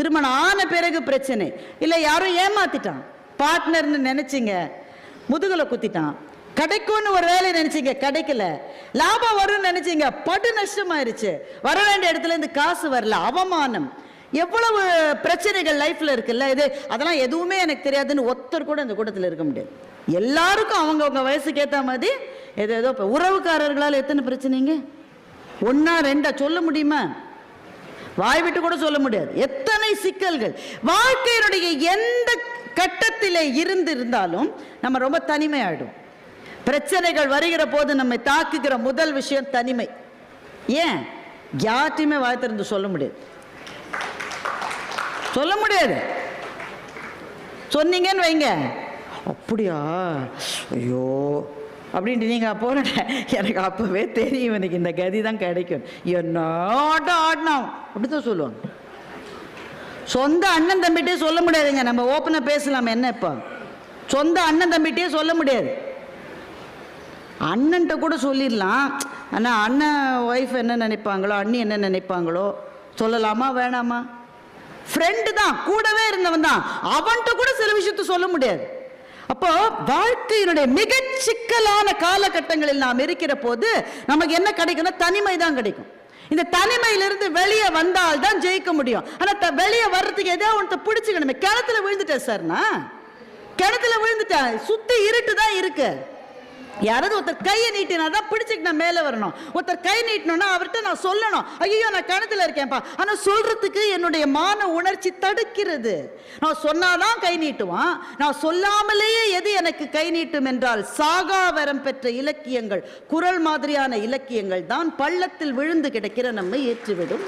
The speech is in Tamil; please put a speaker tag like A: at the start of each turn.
A: திருமணம் ஆன பிறகு பிரச்சனை இல்லை, யாரும் ஏமாத்திட்டான், பார்ட்னர்னு நினைச்சிங்க முதுகுல குத்திட்டான், கிடைக்கும்னு ஒரு வேலை நினைச்சிங்க கிடைக்கல, லாபம் வரும்னு நினைச்சிங்க படு நஷ்டமாயிருச்சு, வர வேண்டிய இடத்துல இருந்து காசு வரல, அவமானம், எவ்வளவு பிரச்சனைகள் லைஃப்ல இருக்குல்ல. இது அதெல்லாம் எதுவுமே எனக்கு தெரியாதுன்னு ஒருத்தர் கூட இந்த கூட்டத்தில் இருக்க முடியாது. எல்லாருக்கும் அவங்கவுங்க வயசுக்கு ஏற்ற மாதிரி ஏதோ இப்போ உறவுக்காரர்களால் எத்தனை பிரச்சனைங்க, ஒன்னா ரெண்டா சொல்ல முடியுமா? வாய் விட்டு கூட சொல்ல முடியாது. எத்தனை சிக்கல்கள் வாழ்க்கையினுடைய எந்த கட்டத்திலே இருந்தாலும் நம்ம ரொம்ப தனிமையாயிடும். பிரச்சனைகள் வருகிற போது நம்மை தாக்குகிற முதல் விஷயம் தனிமை. ஏன்? யார்ட்டையுமே வாய் திறந்து சொல்ல முடியாது, சொல்ல முடியாது. சொன்னீங்கன்னு வைங்க, அப்படியா ஐயோ அப்படின்ட்டு நீங்கள் போன எனக்கு அப்போவே தெரியும் எனக்கு இந்த கதி தான் கிடைக்கும், என்ன ஆடினோம் அப்படிதான் சொல்லுவாங்க. சொந்த அண்ணன் தம்பிகிட்டே சொல்ல முடியாதுங்க. நம்ம ஓப்பனாக பேசலாம், என்ன இப்போ சொந்த அண்ணன் தம்பிகிட்டே சொல்ல முடியாது. அண்ணன்ட்ட கூட சொல்லிடலாம், ஆனால் அண்ணன் ஒய்ஃப் என்ன நினைப்பாங்களோ, அண்ணி என்ன நினைப்பாங்களோ சொல்லலாமா வேணாமா? ஃப்ரெண்டு தான், கூடவே இருந்தவன் தான், அவன்கிட்ட கூட சில விஷயத்த சொல்ல முடியாது. அப்போ வாழ்க்கையினுடைய மிக சிக்கலான காலகட்டங்களில் நாம் இருக்கிற போது நமக்கு என்ன கிடைக்கும்னா தனிமை தான் கிடைக்கும். இந்த தனிமையிலிருந்து வெளியே வந்தால் தான் ஜெயிக்க முடியும். ஆனால் வெளியே வர்றதுக்கு ஏதோ ஒன்று பிடிச்சிக்கணுமே. கிணத்துல விழுந்துட்டேன் சார்னா, கிணத்துல விழுந்துட்டேன், சுத்தி இருட்டு தான் இருக்கு. யாராவது ஒருத்தர் கையை நீட்டினா தான் பிடிச்சிட்டு நான் மேலே வரணும். ஒருத்தர் கை நீட்டணும்னா அவர்கிட்ட நான் சொல்லணும், ஐயோ நான் கிணத்துல இருக்கேன்ப்பா. ஆனால் சொல்றதுக்கு என்னுடைய மான உணர்ச்சி தடுக்கிறது. நான் சொன்னாதான் கை நீட்டுவான், நான் சொல்லாமலேயே எது எனக்கு கை நீட்டும் என்றால் சாகாவரம் பெற்ற இலக்கியங்கள், குறள் மாதிரியான இலக்கியங்கள் தான் பள்ளத்தில் விழுந்து கிடக்கிற நம்மை ஏற்றிவிடும்.